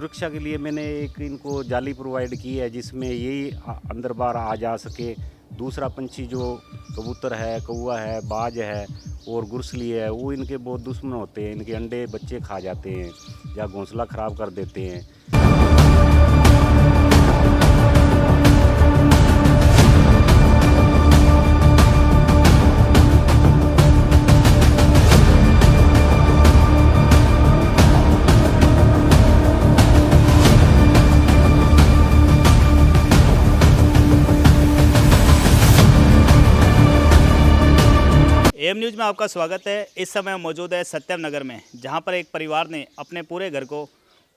सुरक्षा के लिए मैंने एक इनको जाली प्रोवाइड की है जिसमें यही अंदर बाहर आ जा सके। दूसरा पंछी जो कबूतर है, कौवा है, बाज है और घुरसली है, वो इनके बहुत दुश्मन होते हैं। इनके अंडे बच्चे खा जाते हैं या घोंसला ख़राब कर देते हैं। एम न्यूज़ में आपका स्वागत है। इस समय मौजूद है सत्यम नगर में, जहां पर एक परिवार ने अपने पूरे घर को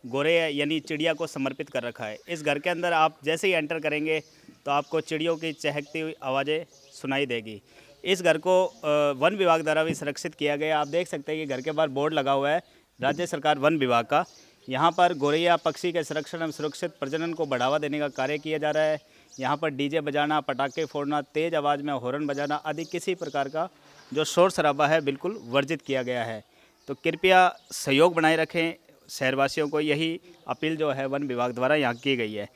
गोरे यानी चिड़िया को समर्पित कर रखा है। इस घर के अंदर आप जैसे ही एंटर करेंगे तो आपको चिड़ियों की चहकती हुई आवाज़ें सुनाई देगी। इस घर को वन विभाग द्वारा भी संरक्षित किया गया। आप देख सकते हैं कि घर के बाहर बोर्ड लगा हुआ है राज्य सरकार वन विभाग का। यहाँ पर गोरैया पक्षी के संरक्षण एवं सुरक्षित प्रजनन को बढ़ावा देने का कार्य किया जा रहा है। यहाँ पर डीजे बजाना, पटाखे फोड़ना, तेज़ आवाज़ में हॉर्न बजाना आदि किसी प्रकार का जो शोर शराबा है बिल्कुल वर्जित किया गया है। तो कृपया सहयोग बनाए रखें। शहरवासियों को यही अपील जो है वन विभाग द्वारा यहाँ की गई है।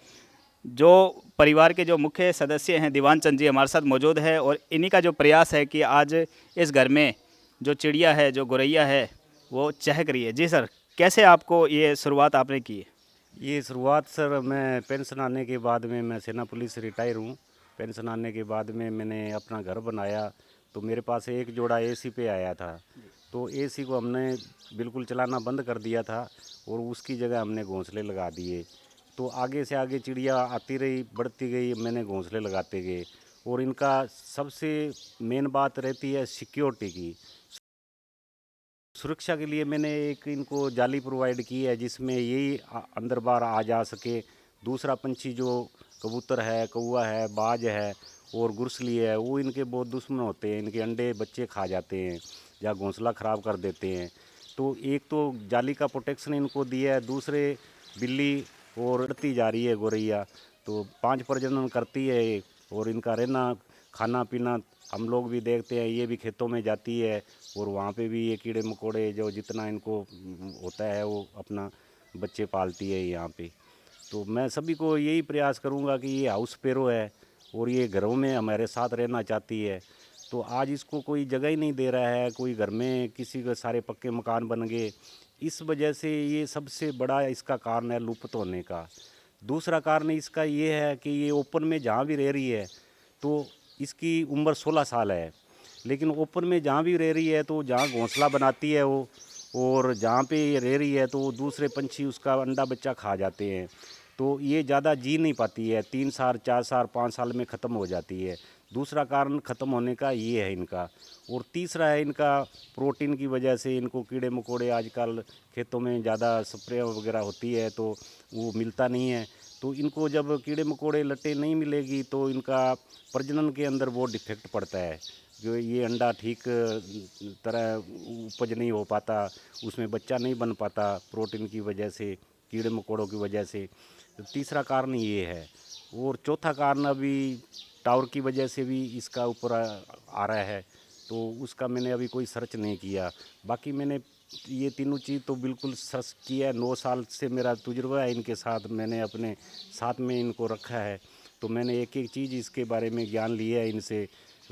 जो परिवार के जो मुख्य सदस्य हैं दीवान चंद जी हमारे साथ मौजूद है और इन्हीं का जो प्रयास है कि आज इस घर में जो चिड़िया है, जो गोरैया है, वो चहक रही है। जी सर, कैसे आपको ये शुरुआत आपने की है? ये शुरुआत सर, मैं पेंशन आने के बाद में, मैं सेना पुलिस से रिटायर हूँ। पेंशन आने के बाद में मैंने अपना घर बनाया तो मेरे पास एक जोड़ा एसी पे आया था। तो एसी को हमने बिल्कुल चलाना बंद कर दिया था और उसकी जगह हमने घोंसले लगा दिए। तो आगे से आगे चिड़िया आती रही, बढ़ती गई, मैंने घोंसले लगाते गए। और इनका सबसे मेन बात रहती है सिक्योरिटी की। सुरक्षा के लिए मैंने एक इनको जाली प्रोवाइड की है जिसमें यही अंदर बाहर आ जा सके। दूसरा पंछी जो कबूतर है, कौवा है, बाज है और घुरसली है, वो इनके बहुत दुश्मन होते हैं। इनके अंडे बच्चे खा जाते हैं या घोंसला ख़राब कर देते हैं। तो एक तो जाली का प्रोटेक्शन इनको दिया है, दूसरे बिल्ली और बढ़ती जा रही है गोरैया, तो 5 प्रजनन करती है ये। और इनका रहना, खाना पीना हम लोग भी देखते हैं, ये भी खेतों में जाती है और वहाँ पे भी ये कीड़े मकोड़े जो जितना इनको होता है वो अपना बच्चे पालती है यहाँ पे। तो मैं सभी को यही प्रयास करूँगा कि ये हाउस पेरो है और ये घरों में हमारे साथ रहना चाहती है। तो आज इसको कोई जगह ही नहीं दे रहा है, कोई घर में किसी के सारे पक्के मकान बन गए। इस वजह से ये सबसे बड़ा इसका कारण है लुप्त होने का। दूसरा कारण इसका ये है कि ये ओपन में जहाँ भी रह रही है तो इसकी उम्र 16 साल है, लेकिन ओपन में जहाँ भी रह रही है तो जहाँ घोंसला बनाती है वो, और जहाँ पे ये रह रही है तो दूसरे पंछी उसका अंडा बच्चा खा जाते हैं। तो ये ज़्यादा जी नहीं पाती है, 3 साल, 4 साल, 5 साल में ख़त्म हो जाती है। दूसरा कारण ख़त्म होने का ये है इनका। और तीसरा है इनका प्रोटीन की वजह से इनको कीड़े मकोड़े आजकल खेतों में ज़्यादा स्प्रे वगैरह होती है तो वो मिलता नहीं है। तो इनको जब कीड़े मकोड़े लट्टे नहीं मिलेगी तो इनका प्रजनन के अंदर वो डिफेक्ट पड़ता है, जो ये अंडा ठीक तरह उपज नहीं हो पाता, उसमें बच्चा नहीं बन पाता प्रोटीन की वजह से, कीड़े मकोड़ों की वजह से। तो तीसरा कारण ये है। और चौथा कारण अभी टावर की वजह से भी इसका ऊपर आ रहा है, तो उसका मैंने अभी कोई सर्च नहीं किया। बाकी मैंने ये तीनों चीज़ तो बिल्कुल सर्च किया है। 9 साल से मेरा तजुर्बा है इनके साथ, मैंने अपने साथ में इनको रखा है, तो मैंने एक एक चीज़ इसके बारे में ज्ञान लिया है इनसे।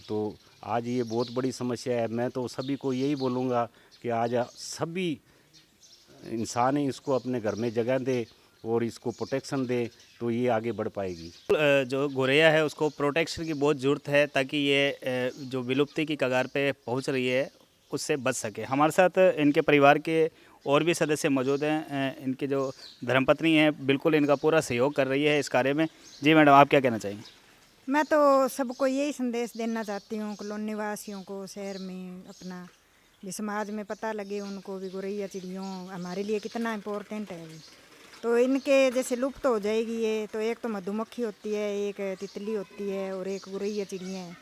तो आज ये बहुत बड़ी समस्या है। मैं तो सभी को यही बोलूँगा कि आज सभी इंसान ही इसको अपने घर में जगह दे और इसको प्रोटेक्शन दे, तो ये आगे बढ़ पाएगी। जो गोरैया है उसको प्रोटेक्शन की बहुत ज़रूरत है ताकि ये जो विलुप्ति की कगार पे पहुंच रही है उससे बच सके। हमारे साथ इनके परिवार के और भी सदस्य मौजूद हैं। इनके जो धर्मपत्नी हैं बिल्कुल इनका पूरा सहयोग कर रही है इस कार्य में। जी मैडम, आप क्या कहना चाहेंगे? मैं तो सबको यही संदेश देना चाहती हूँ कॉलोनी वासियों को, शहर में अपना भी समाज में पता लगे उनको भी गोरैया चिड़ियों हमारे लिए कितना इम्पोर्टेंट है अभी। तो इनके जैसे लुप्त हो जाएगी ये, तो एक तो मधुमक्खी होती है, एक तितली होती है और एक गोरैया चिड़िया है।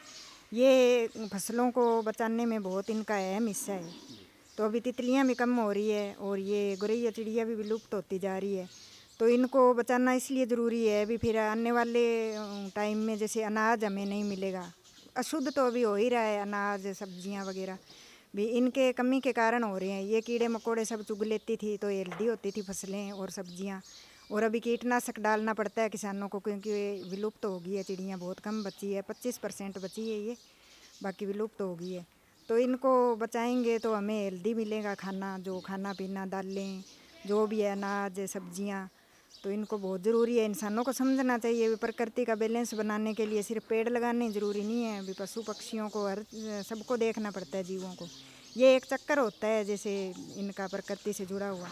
ये फसलों को बचाने में बहुत इनका अहम हिस्सा है। तो अभी तितलियाँ भी कम हो रही है और ये गोरैया चिड़िया भी विलुप्त होती जा रही है। तो इनको बचाना इसलिए ज़रूरी है। अभी फिर आने वाले टाइम में जैसे अनाज हमें नहीं मिलेगा, अशुद्ध तो अभी हो ही रहा है, अनाज सब्जियां वगैरह भी इनके कमी के कारण हो रहे हैं। ये कीड़े मकोड़े सब चुग लेती थी तो हेल्दी होती थी फसलें और सब्जियां। और अभी कीटनाशक डालना पड़ता है किसानों को, क्योंकि ये विलुप्त हो गई है। चिड़ियाँ बहुत कम बची है, 25% बची है ये, बाकी विलुप्त हो गई है। तो इनको बचाएंगे तो हमें हेल्दी मिलेगा खाना, जो खाना पीना दालें जो भी है, अनाज सब्जियां। तो इनको बहुत ज़रूरी है, इंसानों को समझना चाहिए। प्रकृति का बैलेंस बनाने के लिए सिर्फ पेड़ लगाने ज़रूरी नहीं है, भी पशु पक्षियों को हर सबको देखना पड़ता है, जीवों को। ये एक चक्कर होता है जैसे इनका प्रकृति से जुड़ा हुआ,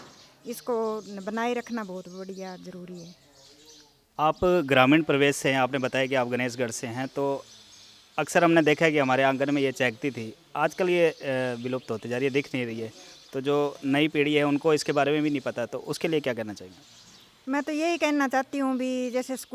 इसको बनाए रखना बहुत बढ़िया ज़रूरी है। आप ग्रामीण प्रवेश से हैं, आपने बताया कि आप गणेशगढ़ से हैं, तो अक्सर हमने देखा है कि हमारे आंगन में ये चहकती थी। आजकल ये विलुप्त होती जा रही है, दिख नहीं रही है। तो जो नई पीढ़ी है उनको इसके बारे में भी नहीं पता, तो उसके लिए क्या कहना चाहिए? मैं तो यही कहना चाहती हूँ भी जैसे स्कूल